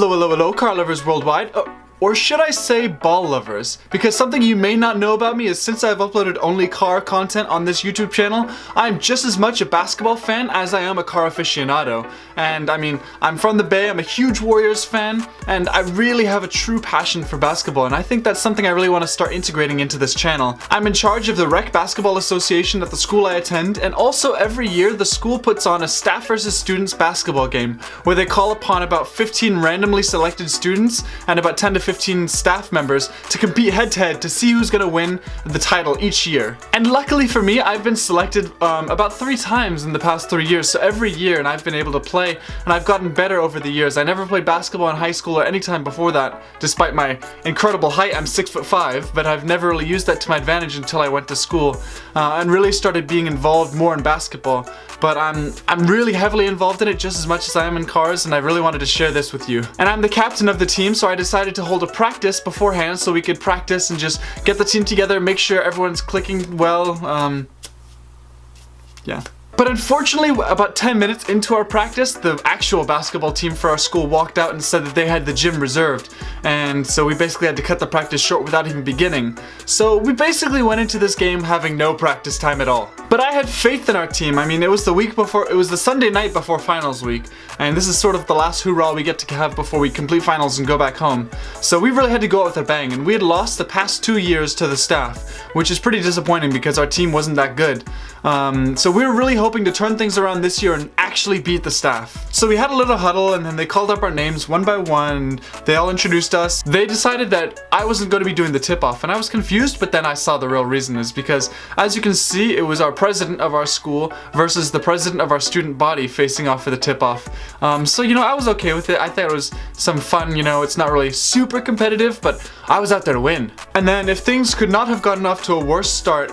Hello, car lovers worldwide. Or should I say ball lovers? Because something you may not know about me is since I've uploaded only car content on this YouTube channel, I'm just as much a basketball fan as I am a car aficionado. And I mean, I'm from the Bay, I'm a huge Warriors fan, and I really have a true passion for basketball, and I think that's something I really want to start integrating into this channel. I'm in charge of the Rec Basketball Association at the school I attend, and also every year the school puts on a staff versus students basketball game, where they call upon about 15 randomly selected students and about 10 to 15 staff members to compete head-to-head to see who's gonna win the title each year. And luckily for me, I've been selected about 3 times in the past 3 years, so every year, and I've been able to play, and I've gotten better over the years. I never played basketball in high school or any time before that, despite my incredible height. I'm 6'5", but I've never really used that to my advantage until I went to school and really started being involved more in basketball. But I'm really heavily involved in it just as much as I am in cars, and I really wanted to share this with you. And I'm the captain of the team, so I decided to hold a practice beforehand so we could practice and just get the team together, make sure everyone's clicking well. Yeah. But unfortunately, about 10 minutes into our practice, the actual basketball team for our school walked out and said that they had the gym reserved. And so we basically had to cut the practice short without even beginning. So we basically went into this game having no practice time at all. But I had faith in our team. I mean, it was the Sunday night before finals week. And this is sort of the last hoorah we get to have before we complete finals and go back home. So we really had to go out with a bang. And we had lost the past 2 years to the staff, which is pretty disappointing because our team wasn't that good. So we were really hoping to turn things around this year and actually beat the staff. So we had a little huddle, and then they called up our names one by one. They all introduced us. They decided that I wasn't going to be doing the tip-off, and I was confused, but then I saw the real reason is because, as you can see, it was our president of our school versus the president of our student body facing off for the tip-off. So, you know, I was okay with it. I thought it was some fun, you know, it's not really super competitive, but I was out there to win. And then if things could not have gotten off to a worse start,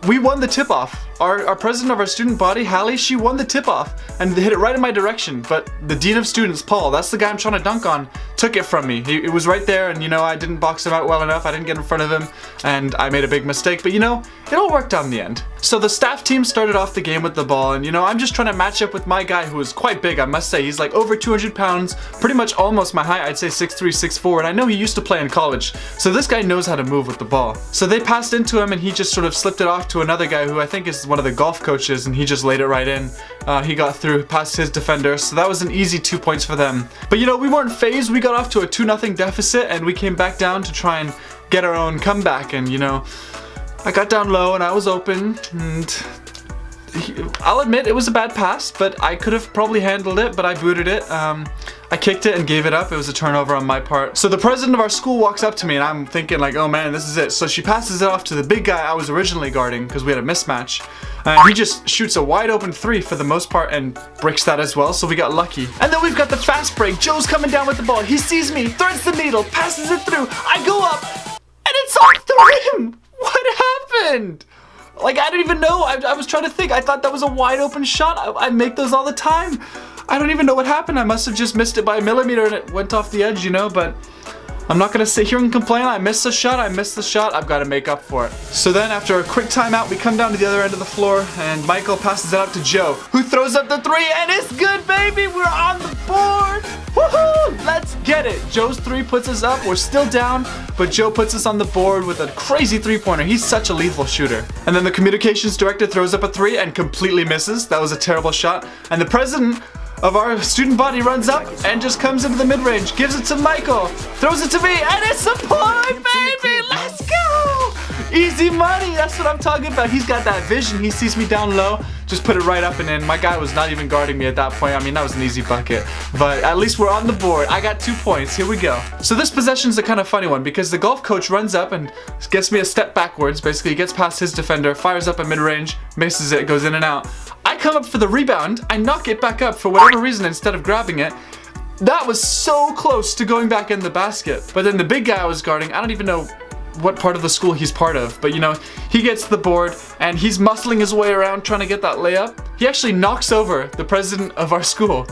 we won the tip-off. Our president of our student body, Hallie, she won the tip-off and hit it right in my direction, but the dean of students, Paul, that's the guy I'm trying to dunk on, took it from me. It was right there, and you know, I didn't box him out well enough. I didn't get in front of him, and I made a big mistake, but you know, it all worked out in the end. So the staff team started off the game with the ball, and you know, I'm just trying to match up with my guy who is quite big, I must say. He's like over 200 pounds, pretty much almost my height. I'd say 6'3", 6'4", and I know he used to play in college, so this guy knows how to move with the ball. So they passed into him, and he just sort of slipped it off to another guy who I think is one of the golf coaches, and he just laid it right in. He got through past his defender, so that was an easy 2 points for them. But you know, we weren't phased. We got off to a 2-0 deficit, and we came back down to try and get our own comeback. And you know, I got down low and I was open, and I'll admit it was a bad pass, but I could have probably handled it, but I booted it. I kicked it and gave it up. It was a turnover on my part. So the president of our school walks up to me, and I'm thinking like, oh man, this is it. So she passes it off to the big guy I was originally guarding because we had a mismatch. And he just shoots a wide open 3 for the most part and breaks that as well, so we got lucky. And then we've got the fast break. Joe's coming down with the ball. He sees me, threads the needle, passes it through. I go up, and it's off the rim. What happened? Like, I don't even know. I was trying to think. I thought that was a wide open shot. I make those all the time. I don't even know what happened. I must have just missed it by a millimeter and it went off the edge, you know, but I'm not gonna sit here and complain. I missed the shot, I've gotta make up for it. So then after a quick timeout, we come down to the other end of the floor, and Michael passes it out to Joe, who throws up the 3, and it's good, baby! We're on the board! Woohoo! Let's get it! Joe's 3 puts us up, we're still down, but Joe puts us on the board with a crazy 3-pointer. He's such a lethal shooter. And then the communications director throws up a 3 and completely misses. That was a terrible shot. And the president of our student body runs up and just comes into the mid-range, gives it to Michael, throws it to me, and it's a point, baby! Let's go! Easy money, that's what I'm talking about. He's got that vision. He sees me down low, just put it right up and in. My guy was not even guarding me at that point. I mean, that was an easy bucket. But at least we're on the board. I got 2 points. Here we go. So this possession's a kind of funny one because the golf coach runs up and gets me a step backwards. Basically, he gets past his defender, fires up a mid-range, misses it, goes in and out. I come up for the rebound, I knock it back up for whatever reason instead of grabbing it. That was so close to going back in the basket. But then the big guy I was guarding, I don't even know what part of the school he's part of, but you know, he gets the board and he's muscling his way around trying to get that layup. He actually knocks over the president of our school,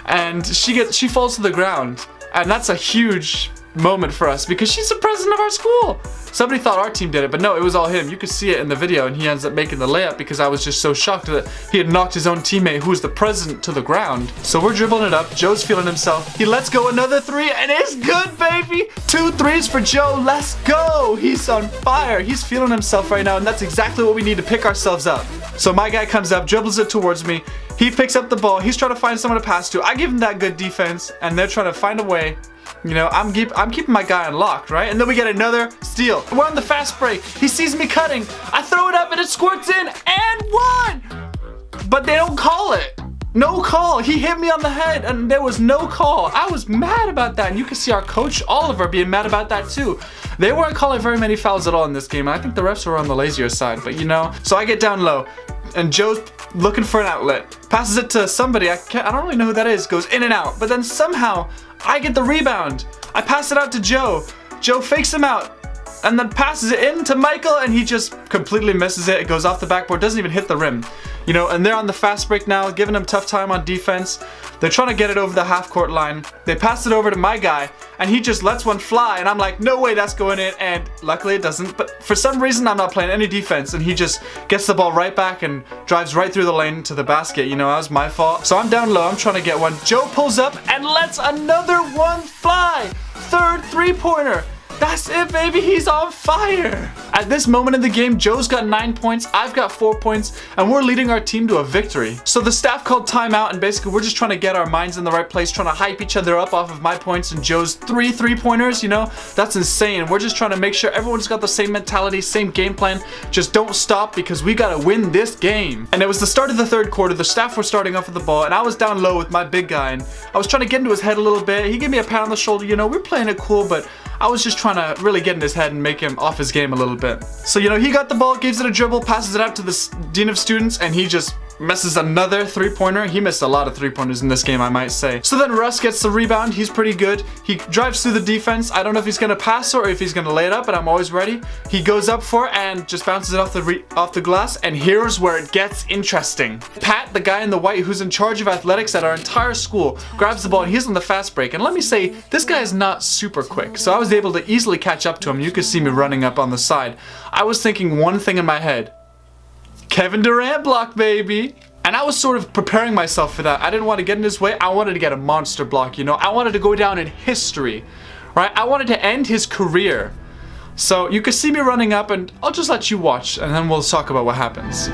and she falls to the ground, and that's a huge moment for us because she's the president of our school. Somebody thought our team did it, but no, it was all him. You could see it in the video, and he ends up making the layup because I was just so shocked that he had knocked his own teammate, who was the president, to the ground. So we're dribbling it up. Joe's feeling himself. He lets go another three, and it's good, baby. 2 threes for Joe. Let's go. He's on fire. He's feeling himself right now, and that's exactly what we need to pick ourselves up. So my guy comes up, dribbles it towards me. He picks up the ball. He's trying to find someone to pass to. I give him that good defense, and they're trying to find a way. You know, I'm keeping my guy unlocked, right? And then we get another steal. We're on the fast break. He sees me cutting. I throw it up and it squirts in and 1! But they don't call it. No call. He hit me on the head and there was no call. I was mad about that. And you can see our coach, Oliver, being mad about that too. They weren't calling very many fouls at all in this game. I think the refs were on the lazier side, but you know. So I get down low and Joe's looking for an outlet. Passes it to somebody. I don't really know who that is. Goes in and out. But then somehow I get the rebound. I pass it out to Joe. Joe fakes him out and then passes it in to Michael, and he just completely misses it. It goes off the backboard, doesn't even hit the rim. You know, and they're on the fast break now, giving him tough time on defense. They're trying to get it over the half-court line. They pass it over to my guy, and he just lets one fly, and I'm like, no way that's going in, and luckily it doesn't. But for some reason, I'm not playing any defense, and he just gets the ball right back and drives right through the lane to the basket. You know, that was my fault. So I'm down low, I'm trying to get one. Joe pulls up and lets another one fly. Third three-pointer. That's it, baby. He's on fire. At this moment in the game, Joe's got 9 points, I've got 4 points, and we're leading our team to a victory. So the staff called timeout, and basically we're just trying to get our minds in the right place, trying to hype each other up off of my points and Joe's 3 three-pointers, you know? That's insane. We're just trying to make sure everyone's got the same mentality, same game plan. Just don't stop because we gotta win this game. And it was the start of the third quarter. The staff were starting off with the ball, and I was down low with my big guy, and I was trying to get into his head a little bit. He gave me a pat on the shoulder. You know, we're playing it cool, but I was just trying to really get in his head and make him off his game a little bit. So, you know, he got the ball, gives it a dribble, passes it out to the dean of students, and he just misses another three-pointer. He missed a lot of three-pointers in this game, I might say. So then Russ gets the rebound. He's pretty good. He drives through the defense. I don't know if he's going to pass or if he's going to lay it up, but I'm always ready. He goes up for it and just bounces it off the glass, and here's where it gets interesting. Pat, the guy in the white who's in charge of athletics at our entire school, grabs the ball, and he's on the fast break. And let me say, this guy is not super quick, so I was able to easily catch up to him. You could see me running up on the side. I was thinking one thing in my head. Kevin Durant block, baby. And I was sort of preparing myself for that. I didn't want to get in his way. I wanted to get a monster block, you know. I wanted to go down in history, right? I wanted to end his career. So you can see me running up, and I'll just let you watch, and then we'll talk about what happens.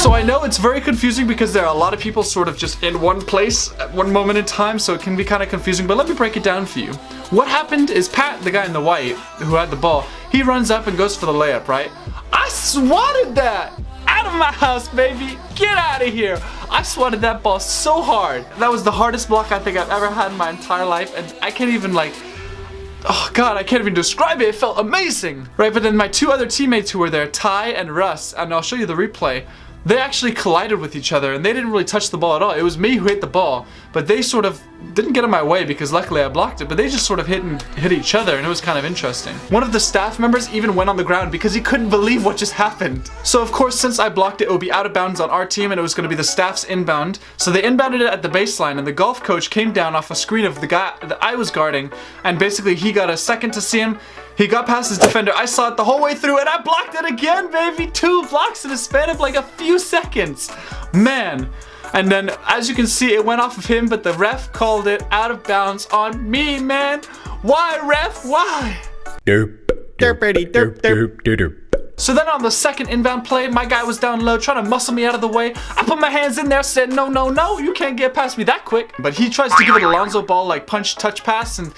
So I know it's very confusing because there are a lot of people sort of just in one place at one moment in time, so it can be kind of confusing, but let me break it down for you. What happened is Pat, the guy in the white who had the ball, he runs up and goes for the layup, right? I swatted that! Out of my house, baby! Get out of here! I swatted that ball so hard. That was the hardest block I think I've ever had in my entire life, and I can't even oh god, I can't even describe it. It felt amazing, right? But then my 2 other teammates who were there, Ty and Russ, and I'll show you the replay, they actually collided with each other and they didn't really touch the ball at all. It was me who hit the ball, but they sort of didn't get in my way because luckily I blocked it, but they just sort of hit each other, and it was kind of interesting. One of the staff members even went on the ground because he couldn't believe what just happened. So of course, since I blocked it, it would be out of bounds on our team and it was going to be the staff's inbound. So they inbounded it at the baseline, and the golf coach came down off a screen of the guy that I was guarding, and basically he got a second to see him. He got past his defender. I saw it the whole way through, and I blocked it again, baby. 2 blocks in a span of like a few seconds. Man. And then, as you can see, it went off of him, but the ref called it out of bounds on me, man. Why, ref? Why? Derp, derpity, derp, derp, derp. So then on the second inbound play, my guy was down low trying to muscle me out of the way. I put my hands in there, said, no, no, no, you can't get past me that quick. But he tries to give it a Lonzo Ball, like punch, touch, pass, and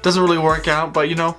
doesn't really work out, but you know.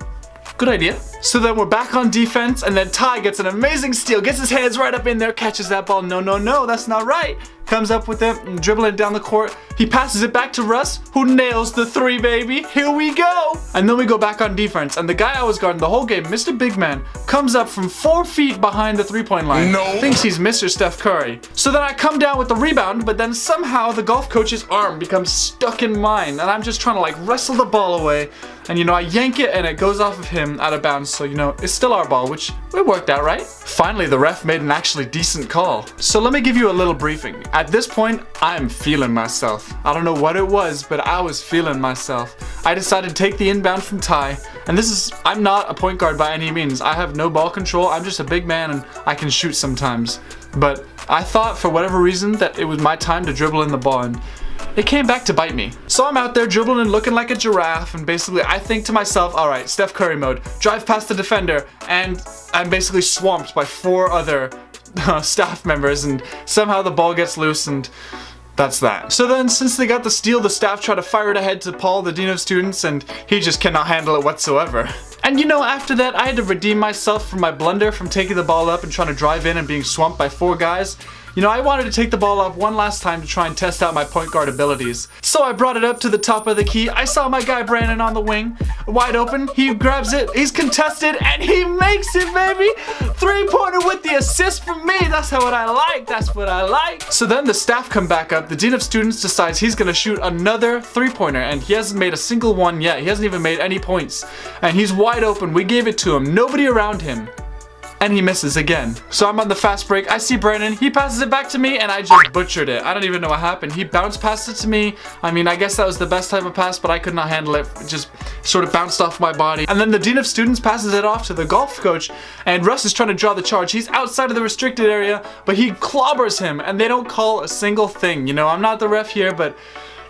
Good idea. So then we're back on defense, and then Ty gets an amazing steal, gets his hands right up in there, catches that ball. No, no, no, that's not right. Comes up with it, and dribbling down the court. He passes it back to Russ, who nails the 3, baby. Here we go. And then we go back on defense, and the guy I was guarding the whole game, Mr. Big Man, comes up from 4 feet behind the three-point line. No. Thinks he's Mr. Steph Curry. So then I come down with the rebound, but then somehow the golf coach's arm becomes stuck in mine, and I'm just trying to like wrestle the ball away. And you know, I yank it and it goes off of him out of bounds. So you know, it's still our ball, which it worked out right. Finally, the ref made an actually decent call. So let me give you a little briefing. At this point, I'm feeling myself. I don't know what it was, but I was feeling myself. I decided to take the inbound from Ty, and I'm not a point guard by any means. I have no ball control. I'm just a big man and I can shoot sometimes. But I thought for whatever reason that it was my time to dribble in the ball, and it came back to bite me. So I'm out there dribbling and looking like a giraffe, and basically I think to myself, alright, Steph Curry mode, drive past the defender, and I'm basically swamped by 4 other staff members, and somehow the ball gets loose, and that's that. So then, since they got the steal, the staff try to fire it ahead to Paul, the dean of students, and he just cannot handle it whatsoever. And you know, after that, I had to redeem myself from my blunder from taking the ball up and trying to drive in and being swamped by 4 guys. You know, I wanted to take the ball up one last time to try and test out my point guard abilities. So I brought it up to the top of the key. I saw my guy Brandon on the wing, wide open. He grabs it, he's contested, and he makes it, baby! 3-pointer with the assist from me. That's what I like. That's what I like. So then the staff come back up. The dean of students decides he's gonna shoot another 3-pointer, and he hasn't made a single one yet. He hasn't even made any points. And he's wide open. We gave it to him. Nobody around him. And he misses again. So I'm on the fast break. I see Brandon. He passes it back to me, and I just butchered it. I don't even know what happened. He bounced past it to me. I mean, I guess that was the best type of pass, but I could not handle it. It just sort of bounced off my body. And then the dean of students passes it off to the golf coach, and Russ is trying to draw the charge. He's outside of the restricted area, but he clobbers him, and they don't call a single thing. You know, I'm not the ref here, but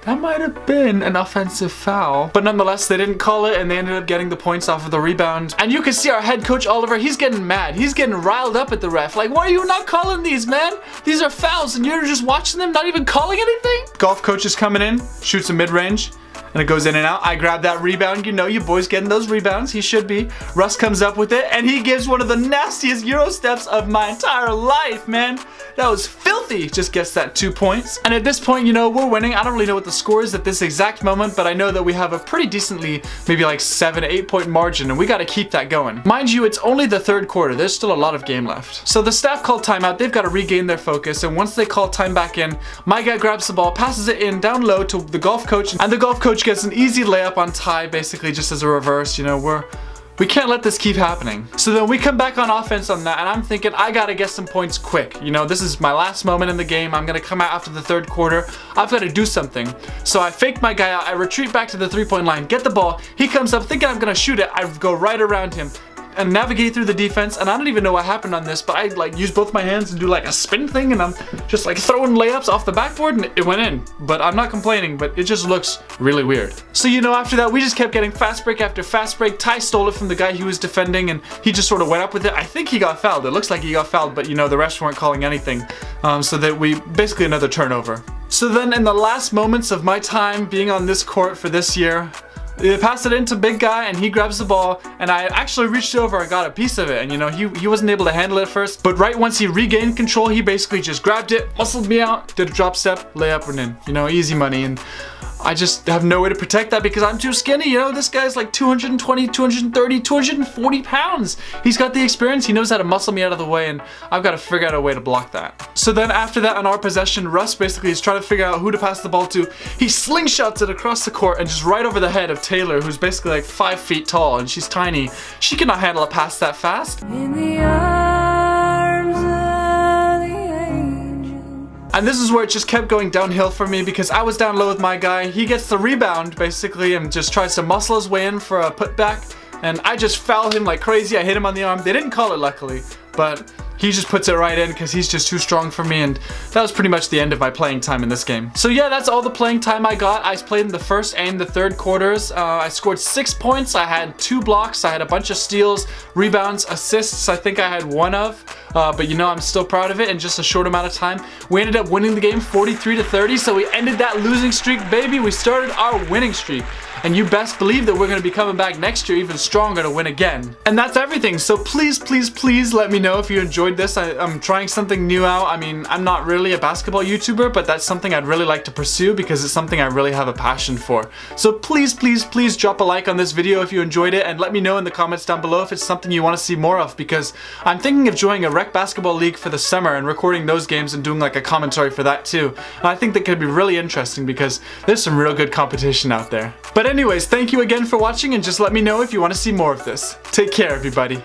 that might have been an offensive foul. But nonetheless, they didn't call it, and they ended up getting the points off of the rebound. And you can see our head coach, Oliver, he's getting mad. He's getting riled up at the ref. Like, why are you not calling these, man? These are fouls, and you're just watching them, not even calling anything? Golf coach is coming in, shoots a mid-range, and it goes in and out. I grab that rebound. You know, you boys getting those rebounds. He should be. Russ comes up with it, and he gives one of the nastiest Euro steps of my entire life, man. That was filthy. Just gets that 2 points. And at this point, you know, we're winning. I don't really know what the score is at this exact moment, but I know that we have a pretty decently, maybe like 7 to 8 point margin, and we got to keep that going. Mind you, it's only the 3rd quarter. There's still a lot of game left. So the staff called timeout. They've got to regain their focus, and once they call time back in, my guy grabs the ball, passes it in down low to the golf coach, and the golf coach gets an easy layup on Ty, basically just as a reverse. You know, we can't let this keep happening. So then we come back on offense on that, and I'm thinking I gotta get some points quick. You know, this is my last moment in the game. I'm gonna come out after the 3rd quarter. I've got to do something. So I fake my guy out. I retreat back to the 3-point line, get the ball. He comes up thinking I'm gonna shoot it. I go right around him and navigate through the defense, and I don't even know what happened on this, but I like use both my hands and do like a spin thing, and I'm just like throwing layups off the backboard, and it went in. But I'm not complaining, but it just looks really weird. So you know, after that we just kept getting fast break after fast break. Ty stole it from the guy he was defending, and he just sort of went up with it. I think he got fouled. It looks like he got fouled, but you know, the refs weren't calling anything. So that we basically another turnover. So then in the last moments of my time being on this court for this year, they pass it into big guy, and he grabs the ball, and I actually reached over and got a piece of it, and you know, he wasn't able to handle it first, but right once he regained control, he basically just grabbed it, muscled me out, did a drop step, layup, and in. You know, easy money. And I just have no way to protect that because I'm too skinny. You know, this guy's like 220, 230, 240 pounds. He's got the experience. He knows how to muscle me out of the way, and I've got to figure out a way to block that. So then after that, on our possession, Russ basically is trying to figure out who to pass the ball to. He slingshots it across the court and just right over the head of Taylor, who's basically like 5 feet tall, and she's tiny. She cannot handle a pass that fast. In the arms of the angel. And this is where it just kept going downhill for me because I was down low with my guy. He gets the rebound basically and just tries to muscle his way in for a putback, and I just foul him like crazy. I hit him on the arm. They didn't call it, luckily, but he just puts it right in because he's just too strong for me, and that was pretty much the end of my playing time in this game. So yeah, that's all the playing time I got. I played in the 1st and the 3rd quarters. I scored 6 points. I had 2 blocks. I had a bunch of steals, rebounds, assists. I think I had 1 of, but you know, I'm still proud of it in just a short amount of time. We ended up winning the game 43-30, so we ended that losing streak, baby. We started our winning streak. And you best believe that we're going to be coming back next year even stronger to win again. And that's everything. So please, please, please let me know if you enjoyed this. I'm trying something new out. I mean, I'm not really a basketball YouTuber, but that's something I'd really like to pursue because it's something I really have a passion for. So please, please, please drop a like on this video if you enjoyed it, and let me know in the comments down below if it's something you want to see more of, because I'm thinking of joining a rec basketball league for the summer and recording those games and doing like a commentary for that too. And I think that could be really interesting because there's some real good competition out there. But anyways, thank you again for watching, and just let me know if you want to see more of this. Take care, everybody.